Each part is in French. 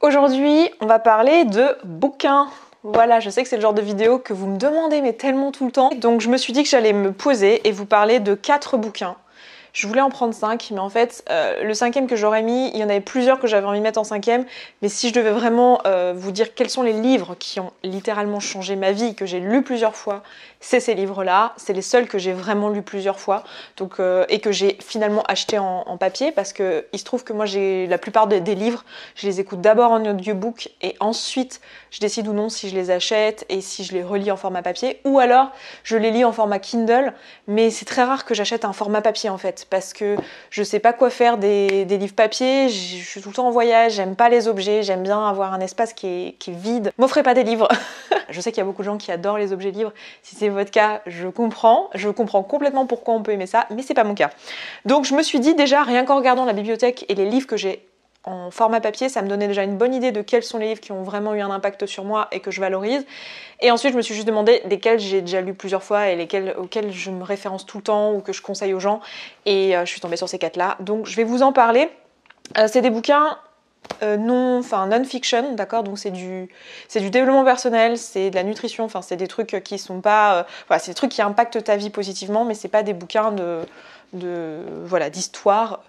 Aujourd'hui, on va parler de bouquins. Voilà, je sais que c'est le genre de vidéo que vous me demandez mais tellement tout le temps. Donc je me suis dit que j'allais me poser et vous parler de 4 bouquins. Je voulais en prendre 5, mais en fait, le 5e que j'aurais mis, il y en avait plusieurs que j'avais envie de mettre en 5e, mais si je devais vraiment vous dire quels sont les livres qui ont littéralement changé ma vie, que j'ai lu plusieurs fois, c'est ces livres-là. C'est les seuls que j'ai vraiment lus plusieurs fois, donc, et que j'ai finalement acheté en papier, parce que il se trouve que moi, j'ai la plupart des livres, je les écoute d'abord en audiobook, et ensuite, je décide ou non si je les achète, et si je les relis en format papier, ou alors, je les lis en format Kindle, mais c'est très rare que j'achète un format papier, en fait, parce que je sais pas quoi faire des livres papier, je suis tout le temps en voyage, j'aime pas les objets, j'aime bien avoir un espace qui est vide. M'offrez pas des livres. Je sais qu'il y a beaucoup de gens qui adorent les objets libres. Si c'est votre cas, je comprends complètement pourquoi on peut aimer ça, mais c'est pas mon cas. Donc je me suis dit déjà, rien qu'en regardant la bibliothèque et les livres que j'ai en format papier, ça me donnait déjà une bonne idée de quels sont les livres qui ont vraiment eu un impact sur moi et que je valorise. Et ensuite, je me suis juste demandé lesquels j'ai déjà lu plusieurs fois et auxquels je me référence tout le temps ou que je conseille aux gens. Et je suis tombée sur ces 4-là. Donc, je vais vous en parler. C'est des bouquins non-fiction, d'accord? Donc, c'est du développement personnel, c'est de la nutrition, enfin, c'est des trucs qui sont pas... voilà, c'est des trucs qui impactent ta vie positivement, mais c'est pas des bouquins d'histoire.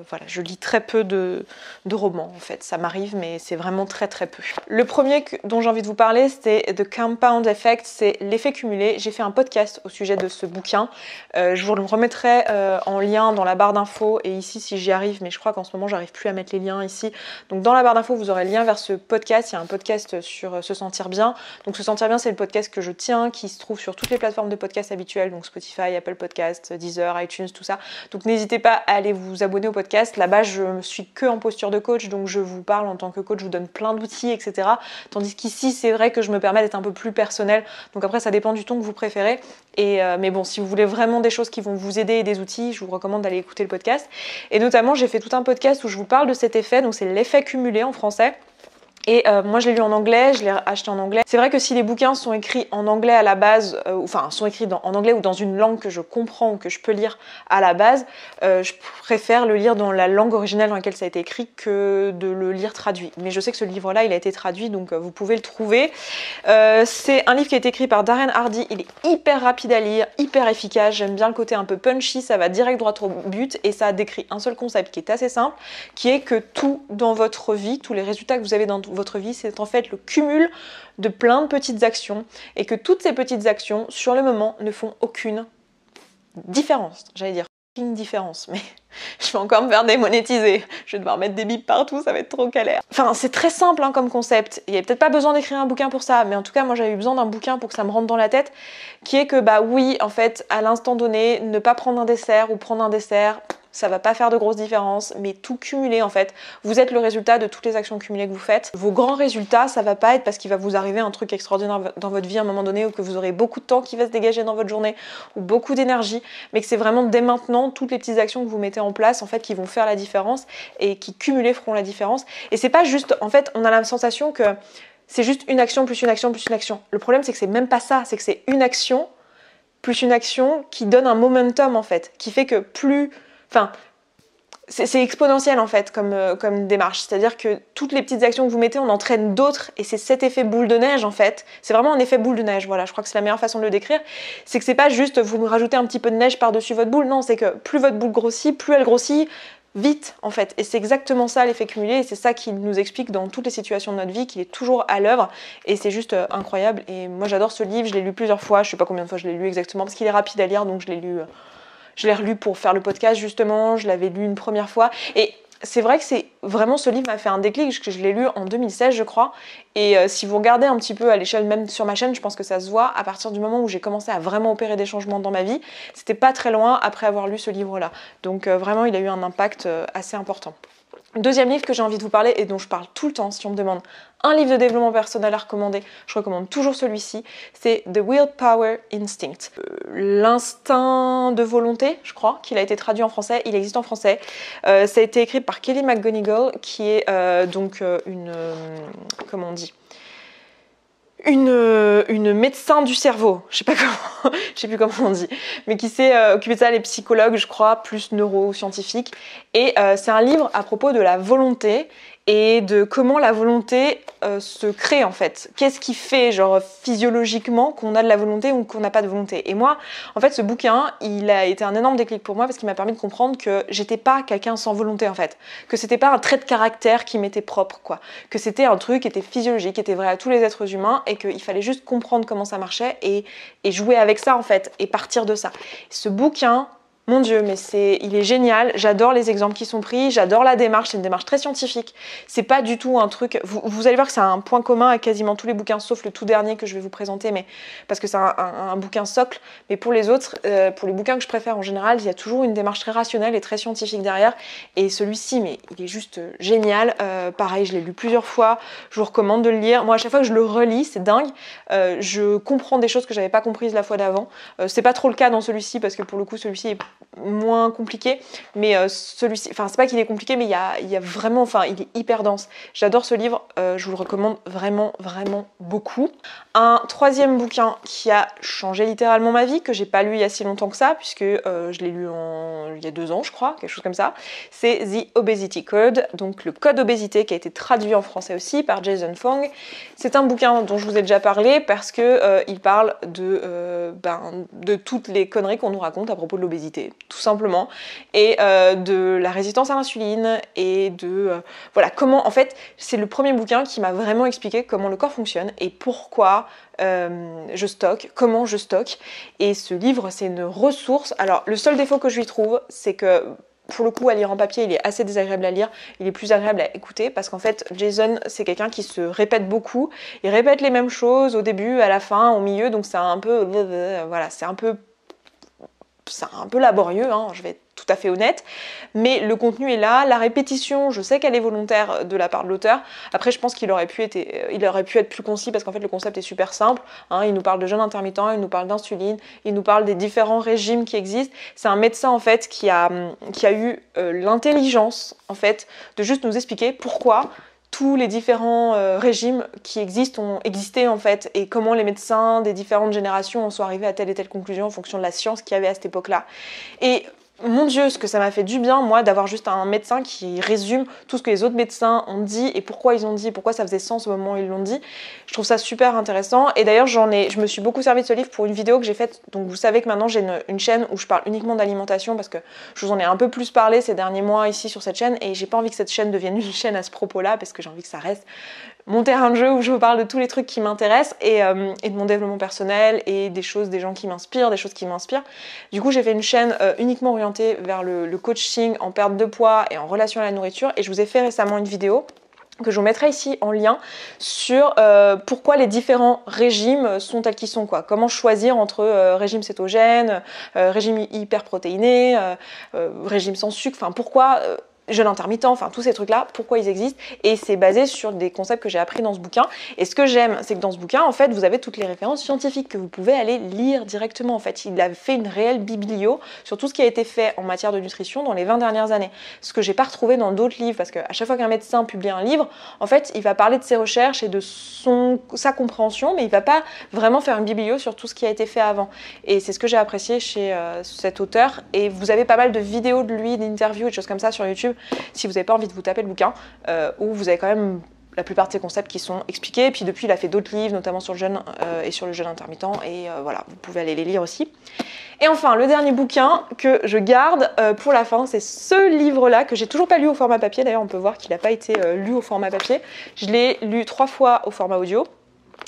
Voilà, je lis très peu de romans en fait, ça m'arrive mais c'est vraiment très très peu. Le premier dont j'ai envie de vous parler, c'est The Compound Effect, c'est l'effet cumulé. J'ai fait un podcast au sujet de ce bouquin, je vous le remettrai en lien dans la barre d'infos et ici si j'y arrive, mais je crois qu'en ce moment j'arrive plus à mettre les liens ici. Donc dans la barre d'infos vous aurez le lien vers ce podcast, il y a un podcast sur Se Sentir Bien. Donc Se Sentir Bien, c'est le podcast que je tiens, qui se trouve sur toutes les plateformes de podcast habituelles, donc Spotify, Apple Podcasts, Deezer, iTunes, tout ça. Donc n'hésitez pas à aller vous abonner au podcast. Là-bas, je ne suis que en posture de coach, donc je vous parle en tant que coach, je vous donne plein d'outils, etc. Tandis qu'ici, c'est vrai que je me permets d'être un peu plus personnelle. Donc après, ça dépend du ton que vous préférez. Mais bon, si vous voulez vraiment des choses qui vont vous aider et des outils, je vous recommande d'aller écouter le podcast. Et notamment, j'ai fait tout un podcast où je vous parle de cet effet, donc c'est l'effet cumulé en français. Et moi je l'ai lu en anglais, je l'ai acheté en anglais. C'est vrai que si les bouquins sont écrits en anglais à la base, sont écrits en anglais ou dans une langue que je comprends ou que je peux lire à la base, je préfère le lire dans la langue originale dans laquelle ça a été écrit que de le lire traduit. Mais je sais que ce livre-là, il a été traduit, donc vous pouvez le trouver. C'est un livre qui a été écrit par Darren Hardy, il est hyper rapide à lire, hyper efficace, j'aime bien le côté un peu punchy, ça va direct droit au but et ça décrit un seul concept qui est assez simple, qui est que tout dans votre vie, tous les résultats que vous avez dans votre vie, c'est en fait le cumul de plein de petites actions et que toutes ces petites actions, sur le moment, ne font aucune différence. J'allais dire différence, mais je vais encore me faire démonétiser. Je vais devoir mettre des bips partout, ça va être trop galère. Enfin, c'est très simple hein, comme concept. Il n'y a peut-être pas besoin d'écrire un bouquin pour ça, mais en tout cas, moi j'avais eu besoin d'un bouquin pour que ça me rentre dans la tête, qui est que bah oui, en fait, à l'instant donné, ne pas prendre un dessert ou prendre un dessert, ça va pas faire de grosses différences, mais tout cumulé en fait. Vous êtes le résultat de toutes les actions cumulées que vous faites. Vos grands résultats, ça va pas être parce qu'il va vous arriver un truc extraordinaire dans votre vie à un moment donné ou que vous aurez beaucoup de temps qui va se dégager dans votre journée ou beaucoup d'énergie, mais que c'est vraiment dès maintenant toutes les petites actions que vous mettez en place en fait qui vont faire la différence et qui cumulées feront la différence. Et c'est pas juste, en fait, on a la sensation que c'est juste une action plus une action plus une action. Le problème c'est que c'est même pas ça, c'est que c'est une action plus une action qui donne un momentum en fait, qui fait que plus... Enfin, c'est exponentiel en fait comme démarche, c'est-à-dire que toutes les petites actions que vous mettez, on entraîne d'autres et c'est cet effet boule de neige en fait. C'est vraiment un effet boule de neige, voilà, je crois que c'est la meilleure façon de le décrire. C'est que c'est pas juste vous rajoutez un petit peu de neige par-dessus votre boule, non, c'est que plus votre boule grossit, plus elle grossit vite en fait. Et c'est exactement ça l'effet cumulé et c'est ça qui nous explique dans toutes les situations de notre vie qu'il est toujours à l'œuvre et c'est juste incroyable. Et moi j'adore ce livre, je l'ai lu plusieurs fois, je sais pas combien de fois je l'ai lu exactement parce qu'il est rapide à lire donc je l'ai lu... Je l'ai relu pour faire le podcast justement, je l'avais lu une première fois et c'est vrai que c'est vraiment ce livre m'a fait un déclic, parce que je l'ai lu en 2016 je crois et si vous regardez un petit peu à l'échelle même sur ma chaîne, je pense que ça se voit à partir du moment où j'ai commencé à vraiment opérer des changements dans ma vie, c'était pas très loin après avoir lu ce livre-là. Donc vraiment il a eu un impact assez important. Deuxième livre que j'ai envie de vous parler et dont je parle tout le temps si on me demande un livre de développement personnel à recommander, je recommande toujours celui-ci, c'est The Willpower Instinct. L'instinct de volonté, je crois, qu'il a été traduit en français, il existe en français. Ça a été écrit par Kelly McGonigal qui est comment on dit, une médecin du cerveau, je sais plus comment on dit, mais qui s'est occupée de ça, les psychologues, je crois, plus neuroscientifiques. Et c'est un livre à propos de la volonté. et de comment la volonté se crée en fait. Qu'est-ce qui fait genre physiologiquement qu'on a de la volonté ou qu'on n'a pas de volonté. Et moi, en fait, ce bouquin, il a été un énorme déclic pour moi parce qu'il m'a permis de comprendre que j'étais pas quelqu'un sans volonté en fait, que c'était pas un trait de caractère qui m'était propre quoi, que c'était un truc qui était physiologique, qui était vrai à tous les êtres humains et qu'il fallait juste comprendre comment ça marchait et jouer avec ça en fait et partir de ça. Ce bouquin, mon Dieu, mais il est génial, j'adore les exemples qui sont pris, j'adore la démarche, c'est une démarche très scientifique. C'est pas du tout un truc, vous allez voir que c'est un point commun à quasiment tous les bouquins, sauf le tout dernier que je vais vous présenter, mais parce que c'est un bouquin socle, mais pour les autres, pour les bouquins que je préfère en général, il y a toujours une démarche très rationnelle et très scientifique derrière, et celui-ci, mais il est juste génial, pareil, je l'ai lu plusieurs fois, je vous recommande de le lire. Moi, à chaque fois que je le relis, c'est dingue, je comprends des choses que j'avais pas comprises la fois d'avant. C'est pas trop le cas dans celui-ci, parce que pour le coup, celui-ci est moins compliqué, mais celui-ci, enfin c'est pas qu'il est compliqué, mais il y a vraiment, enfin il est hyper dense. J'adore ce livre, je vous le recommande vraiment beaucoup. Un troisième bouquin qui a changé littéralement ma vie, que j'ai pas lu il y a si longtemps que ça, puisque je l'ai lu il y a 2 ans je crois, quelque chose comme ça, c'est The Obesity Code, donc le code obésité, qui a été traduit en français aussi par Jason Fung. C'est un bouquin dont je vous ai déjà parlé parce que il parle de toutes les conneries qu'on nous raconte à propos de l'obésité, tout simplement, et de la résistance à l'insuline, et voilà, comment, en fait, c'est le premier bouquin qui m'a vraiment expliqué comment le corps fonctionne, et pourquoi je stocke, comment je stocke, et ce livre, c'est une ressource. Alors, le seul défaut que je lui trouve, c'est que, pour le coup, à lire en papier, il est assez désagréable à lire, il est plus agréable à écouter, parce qu'en fait, Jason, c'est quelqu'un qui se répète beaucoup, il répète les mêmes choses au début, à la fin, au milieu, donc c'est un peu, voilà, c'est un peu laborieux, hein, je vais être tout à fait honnête, mais le contenu est là, la répétition, je sais qu'elle est volontaire de la part de l'auteur. Après, je pense qu'il aurait pu être plus concis, parce qu'en fait le concept est super simple, hein, il nous parle de jeûne intermittent, il nous parle d'insuline, il nous parle des différents régimes qui existent. C'est un médecin en fait qui a eu l'intelligence en fait de juste nous expliquer pourquoi tous les différents régimes qui existent ont existé en fait, et comment les médecins des différentes générations en sont arrivés à telle et telle conclusion en fonction de la science qu'il y avait à cette époque-là. Et mon Dieu, ce que ça m'a fait du bien, moi, d'avoir juste un médecin qui résume tout ce que les autres médecins ont dit et pourquoi ils ont dit, pourquoi ça faisait sens au moment où ils l'ont dit. Je trouve ça super intéressant. Et d'ailleurs, je me suis beaucoup servi de ce livre pour une vidéo que j'ai faite. Donc vous savez que maintenant j'ai une chaîne où je parle uniquement d'alimentation, parce que je vous en ai un peu plus parlé ces derniers mois ici sur cette chaîne, et j'ai pas envie que cette chaîne devienne une chaîne à ce propos-là, parce que j'ai envie que ça reste mon terrain de jeu où je vous parle de tous les trucs qui m'intéressent, et de mon développement personnel, et des gens qui m'inspirent, des choses qui m'inspirent. Du coup, j'ai fait une chaîne uniquement orientée vers le coaching en perte de poids et en relation à la nourriture, et je vous ai fait récemment une vidéo que je vous mettrai ici en lien sur pourquoi les différents régimes sont tels qu'ils sont, quoi. Comment choisir entre régime cétogène, régime hyperprotéiné, régime sans sucre, enfin pourquoi jeûne intermittent, enfin tous ces trucs-là, pourquoi ils existent, et c'est basé sur des concepts que j'ai appris dans ce bouquin. Et ce que j'aime, c'est que dans ce bouquin, en fait, vous avez toutes les références scientifiques que vous pouvez aller lire directement. En fait, il a fait une réelle biblio sur tout ce qui a été fait en matière de nutrition dans les 20 dernières années. Ce que j'ai pas retrouvé dans d'autres livres, parce qu'à chaque fois qu'un médecin publie un livre, en fait, il va parler de ses recherches et de sa compréhension, mais il va pas vraiment faire une biblio sur tout ce qui a été fait avant. Et c'est ce que j'ai apprécié chez cet auteur. Et vous avez pas mal de vidéos de lui, d'interviews et de choses comme ça sur YouTube, si vous n'avez pas envie de vous taper le bouquin, où vous avez quand même la plupart de ces concepts qui sont expliqués. Et puis depuis, il a fait d'autres livres, notamment sur le jeûne et sur le jeûne intermittent, et voilà, vous pouvez aller les lire aussi. Et enfin, le dernier bouquin que je garde pour la fin, c'est ce livre-là, que j'ai toujours pas lu au format papier. D'ailleurs, on peut voir qu'il n'a pas été lu au format papier. Je l'ai lu 3 fois au format audio,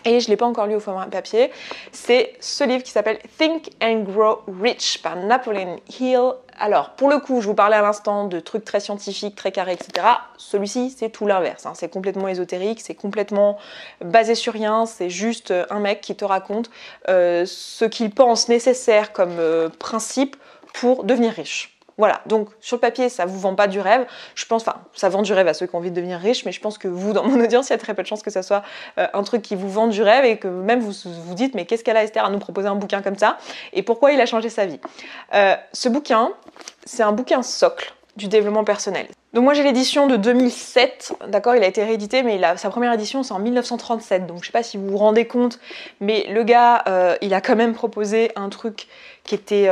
et je ne l'ai pas encore lu au format papier. C'est ce livre qui s'appelle Think and Grow Rich par Napoleon Hill. Alors, pour le coup, je vous parlais à l'instant de trucs très scientifiques, très carrés, etc. Celui-ci, c'est tout l'inverse, hein. C'est complètement ésotérique, c'est complètement basé sur rien. C'est juste un mec qui te raconte ce qu'il pense nécessaire comme principe pour devenir riche. Voilà, donc sur le papier, ça vous vend pas du rêve. Je pense, enfin, ça vend du rêve à ceux qui ont envie de devenir riches, mais je pense que vous, dans mon audience, il y a très peu de chances que ça soit un truc qui vous vend du rêve, et que même vous vous dites, mais qu'est-ce qu'elle a, Esther, à nous proposer un bouquin comme ça, et pourquoi il a changé sa vie. Ce bouquin, c'est un bouquin socle du développement personnel. Donc moi j'ai l'édition de 2007, d'accord, il a été réédité, mais sa première édition c'est en 1937, donc je sais pas si vous vous rendez compte, mais le gars, il a quand même proposé un truc qui était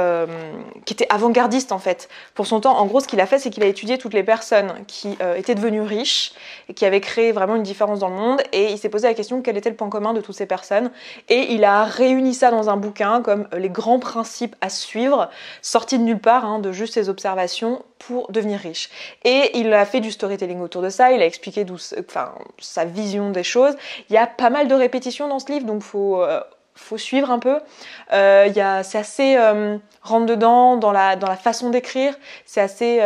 avant-gardiste en fait, pour son temps. En gros, ce qu'il a fait, c'est qu'il a étudié toutes les personnes qui étaient devenues riches, et qui avaient créé vraiment une différence dans le monde, et il s'est posé la question quel était le point commun de toutes ces personnes, et il a réuni ça dans un bouquin comme les grands principes à suivre, sortis de nulle part, hein, de juste ses observations pour devenir riche. Et il a fait du storytelling autour de ça, il a expliqué sa vision des choses. Il y a pas mal de répétitions dans ce livre, donc faut suivre un peu. C'est assez rentre dedans dans la façon d'écrire, c'est assez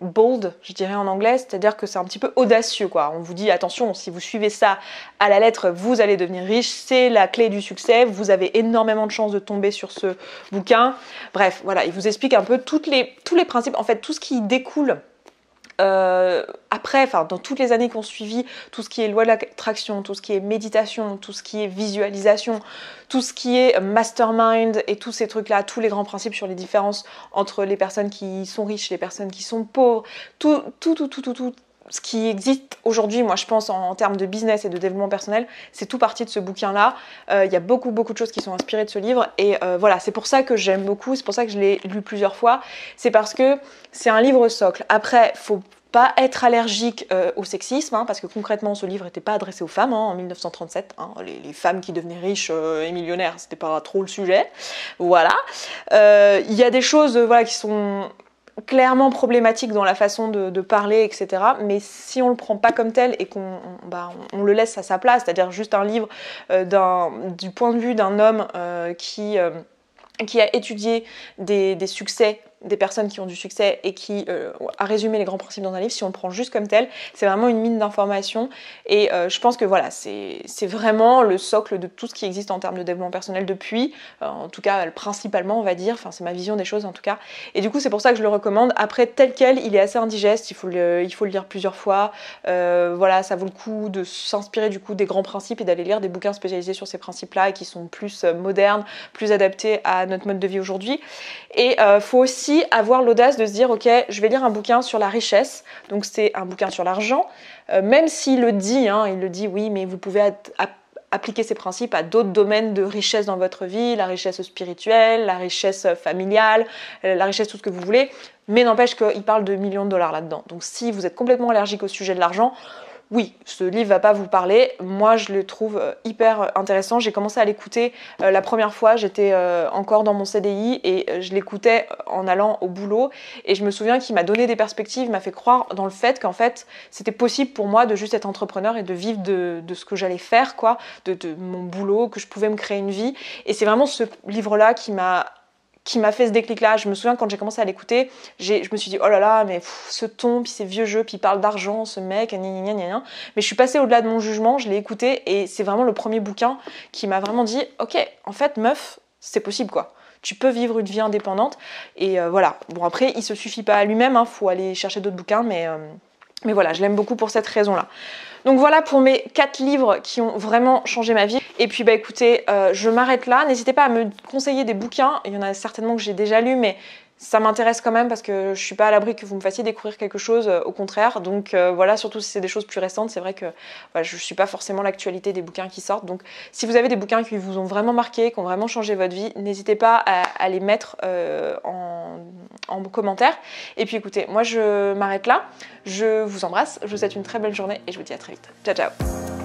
bold, je dirais en anglais, c'est-à-dire que c'est un petit peu audacieux, quoi. On vous dit attention, si vous suivez ça à la lettre, vous allez devenir riche, c'est la clé du succès, vous avez énormément de chances de tomber sur ce bouquin. Bref, voilà, il vous explique un peu tous les principes, en fait, tout ce qui découle après, dans toutes les années qui ont suivi, tout ce qui est loi de l'attraction, tout ce qui est méditation, tout ce qui est visualisation, tout ce qui est mastermind et tous ces trucs-là, tous les grands principes sur les différences entre les personnes qui sont riches, les personnes qui sont pauvres, tout ce qui existe aujourd'hui, moi je pense en termes de business et de développement personnel, c'est tout parti de ce bouquin-là. Il y a beaucoup de choses qui sont inspirées de ce livre et voilà, c'est pour ça que j'aime beaucoup, c'est pour ça que je l'ai lu plusieurs fois, c'est parce que c'est un livre socle. Après, faut pas être allergique au sexisme, hein, parce que concrètement ce livre n'était pas adressé aux femmes en 1937, hein, les femmes qui devenaient riches et millionnaires, c'était pas trop le sujet, voilà. Il y a des choses qui sont clairement problématique dans la façon de parler, etc. Mais si on le prend pas comme tel et qu'on le laisse à sa place, c'est-à-dire juste un livre du point de vue d'un homme qui a étudié des succès, des personnes qui ont du succès et qui a résumé les grands principes dans un livre, si on le prend juste comme tel, c'est vraiment une mine d'informations et je pense que voilà, c'est vraiment le socle de tout ce qui existe en termes de développement personnel depuis, en tout cas principalement on va dire, enfin c'est ma vision des choses en tout cas, et du coup c'est pour ça que je le recommande. Après tel quel, il est assez indigeste, il faut le lire plusieurs fois, voilà, ça vaut le coup de s'inspirer du coup des grands principes et d'aller lire des bouquins spécialisés sur ces principes-là et qui sont plus modernes, plus adaptés à notre mode de vie aujourd'hui. Et faut aussi avoir l'audace de se dire ok, je vais lire un bouquin sur la richesse, donc c'est un bouquin sur l'argent, même s'il le dit, hein, il le dit oui, mais vous pouvez appliquer ces principes à d'autres domaines de richesse dans votre vie, la richesse spirituelle, la richesse familiale, la richesse tout ce que vous voulez, mais n'empêche qu'il parle de millions de dollars là-dedans. Donc si vous êtes complètement allergique au sujet de l'argent, oui, ce livre va pas vous parler. Moi, je le trouve hyper intéressant. J'ai commencé à l'écouter la première fois, j'étais encore dans mon CDI et je l'écoutais en allant au boulot. Et je me souviens qu'il m'a donné des perspectives, m'a fait croire dans le fait qu'en fait, c'était possible pour moi de juste être entrepreneur et de vivre de ce que j'allais faire, quoi, de mon boulot, que je pouvais me créer une vie. Et c'est vraiment ce livre-là qui m'a fait ce déclic-là. Je me souviens quand j'ai commencé à l'écouter, je me suis dit oh là là, mais ce ton, puis ces vieux jeux, puis il parle d'argent, ce mec, gna gna gna gna. Mais je suis passée au-delà de mon jugement, je l'ai écouté et c'est vraiment le premier bouquin qui m'a vraiment dit ok, en fait meuf, c'est possible quoi. Tu peux vivre une vie indépendante et voilà. Bon après, il se suffit pas à lui-même, hein, faut aller chercher d'autres bouquins, mais voilà, je l'aime beaucoup pour cette raison-là. Donc voilà pour mes 4 livres qui ont vraiment changé ma vie. Et puis bah écoutez, je m'arrête là. N'hésitez pas à me conseiller des bouquins. Il y en a certainement que j'ai déjà lus, mais ça m'intéresse quand même parce que je suis pas à l'abri que vous me fassiez découvrir quelque chose, au contraire. Donc voilà, surtout si c'est des choses plus récentes, c'est vrai que voilà, je suis pas forcément l'actualité des bouquins qui sortent. Donc si vous avez des bouquins qui vous ont vraiment marqué, qui ont vraiment changé votre vie, n'hésitez pas à les mettre en commentaire. Et puis écoutez, moi je m'arrête là. Je vous embrasse, je vous souhaite une très belle journée et je vous dis à très vite. Ciao ciao.